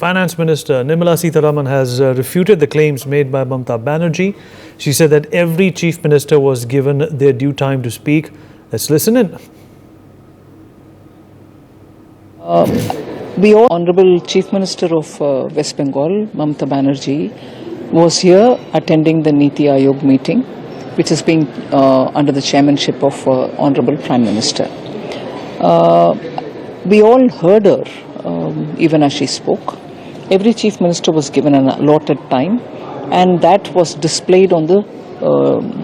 Finance Minister Nirmala Sitharaman has refuted the claims made by Mamata Banerjee. She said that every Chief Minister was given their due time to speak. Let's listen in. The Honorable Chief Minister of West Bengal, Mamata Banerjee, was here attending the Niti Aayog meeting, which is being under the chairmanship of Honorable Prime Minister. We all heard her, even as she spoke. Every Chief Minister was given an allotted time, and that was displayed on the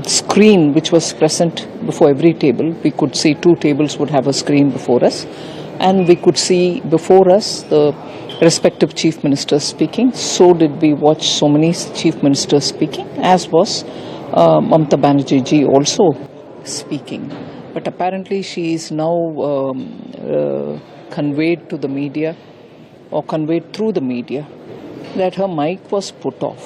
screen which was present before every table. We could see 2 tables would have a screen before us, and we could see before us the respective Chief Ministers speaking. So did we watch so many Chief Ministers speaking, as was Mamata Banerjee ji also speaking. But apparently she is now conveyed to the media, or conveyed through the media, that her mic was put off.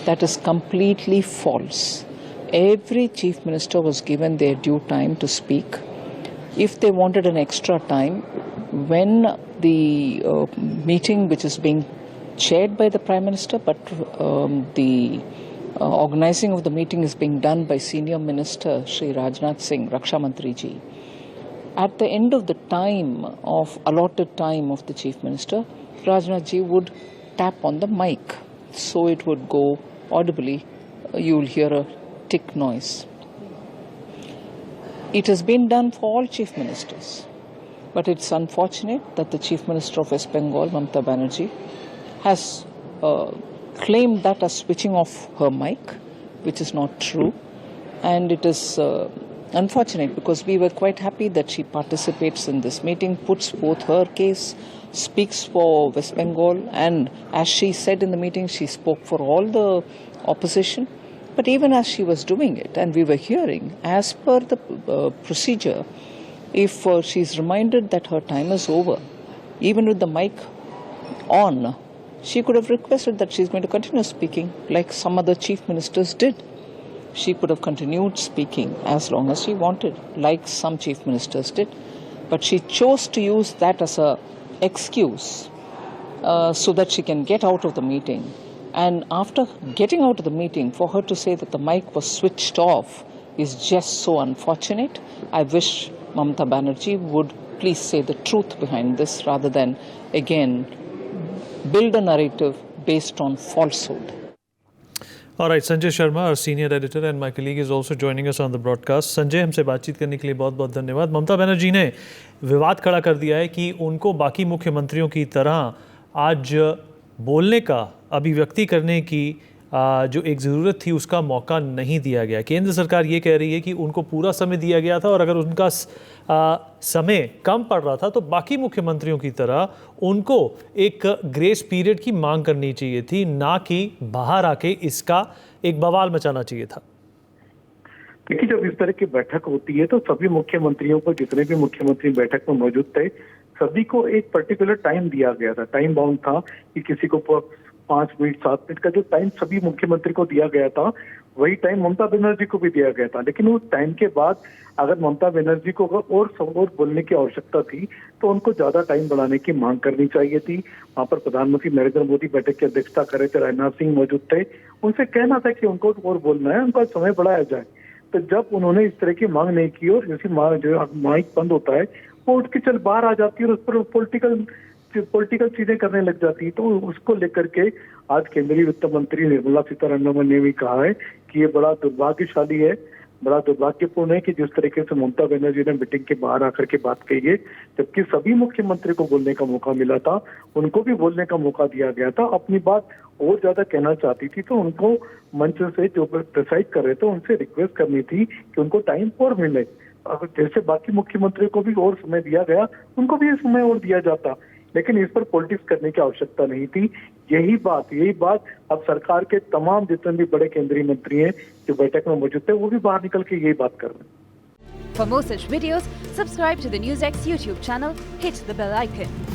That is completely false. Every Chief Minister was given their due time to speak. If they wanted an extra time, when the meeting, which is being chaired by the Prime Minister, but the organizing of the meeting is being done by Senior Minister Shri Rajnath Singh, Raksha Mantri ji. At the end of the time, of allotted time of the Chief Minister, Rajnath ji would tap on the mic, so it would go audibly. You will hear a tick noise. It has been done for all Chief Ministers, but it's unfortunate that the Chief Minister of West Bengal, Mamata Banerjee, has claimed that as switching off her mic, which is not true, and it is unfortunate because we were quite happy that she participates in this meeting, puts forth her case, speaks for West Bengal, and as she said in the meeting, she spoke for all the opposition. But even as she was doing it, and we were hearing, as per the procedure, if she's reminded that her time is over, even with the mic on, she could have requested that she's going to continue speaking like some other Chief Ministers did. She could have continued speaking as long as she wanted, like some Chief Ministers did. But she chose to use that as an excuse so that she can get out of the meeting. And after getting out of the meeting, for her to say that the mic was switched off is just so unfortunate. I wish Mamata Banerjee would please say the truth behind this rather than, again, build a narrative based on falsehood. All right, Sanjay Sharma, our senior editor, and my colleague is also joining us on the broadcast. Sanjay, हमसे बातचीत करने के लिए बहुत बहुत धन्यवाद. ममता बनर्जी ने विवाद खड़ा कर दिया है कि उनको बाकी मुख्यमंत्रियों की तरह आज बोलने का, अभिव्यक्ति करने की जो एक ज़रूरत थी उसका मौका नहीं दिया गया. केंद्र सरकार ये कह रही है कि उनको पूरा समय दिया गया था और अगर उनका समय कम पड़ रहा था तो बाकी मुख्यमंत्रियों की तरह उनको एक ग्रेस पीरियड की मांग करनी चाहिए थी, ना कि बाहर आके इसका एक बवाल मचाना चाहिए था. देखिए, जब इस तरह की बैठक होती है तो सभी मुख्यमंत्रियों को, जितने भी मुख्यमंत्री बैठक में मौजूद थे, सभी को एक पर्टिकुलर टाइम दिया गया था. टाइम बाउंड था कि किसी को 5 मिनट 7 मिनट का जो टाइम सभी मुख्यमंत्री को दिया गया था, वही टाइम ममता बनर्जी को भी दिया गया था. लेकिन उस टाइम के बाद अगर ममता बनर्जी को और बोलने की आवश्यकता थी तो उनको ज्यादा टाइम बढ़ाने की मांग करनी चाहिए थी. वहां पर प्रधानमंत्री नरेंद्र मोदी बैठक की अध्यक्षता कर रहे थे, राजनाथ सिंह मौजूद थे. उनसे कहना था कि उनको और बोलना है, उनका समय बढ़ाया जाए. तो जब उन्होंने इस तरह की मांग नहीं की और जैसी जो माइक बंद होता है वो उठ के चल बाहर आ जाती है और उस पर पॉलिटिकल चीजें करने लग जाती है, तो उसको लेकर के आज केंद्रीय वित्त मंत्री निर्मला सीतारमण ने भी कहा है कि ये बड़ा दुर्भाग्यशाली है, बड़ा दुर्भाग्यपूर्ण है कि जिस तरीके से ममता बनर्जी ने मीटिंग के बाहर आकर के बात कही है, जबकि सभी मुख्यमंत्री को बोलने का मौका मिला था, उनको भी बोलने का मौका दिया गया था. अपनी बात और ज्यादा कहना चाहती थी तो उनको मंच से जो प्रिसाइड कर रहे थे उनसे रिक्वेस्ट करनी थी कि उनको टाइम और मिले. जैसे बाकी मुख्यमंत्री को भी और समय दिया गया, उनको भी समय और दिया जाता, लेकिन इस पर पॉलिटिक्स करने की आवश्यकता नहीं थी. यही बात अब सरकार के तमाम जितने भी बड़े केंद्रीय मंत्री हैं जो बैठक में मौजूद थे, वो भी बाहर निकल के यही बात कर रहे हैं. For more such videos, subscribe to the NewsX YouTube channel, hit the bell icon.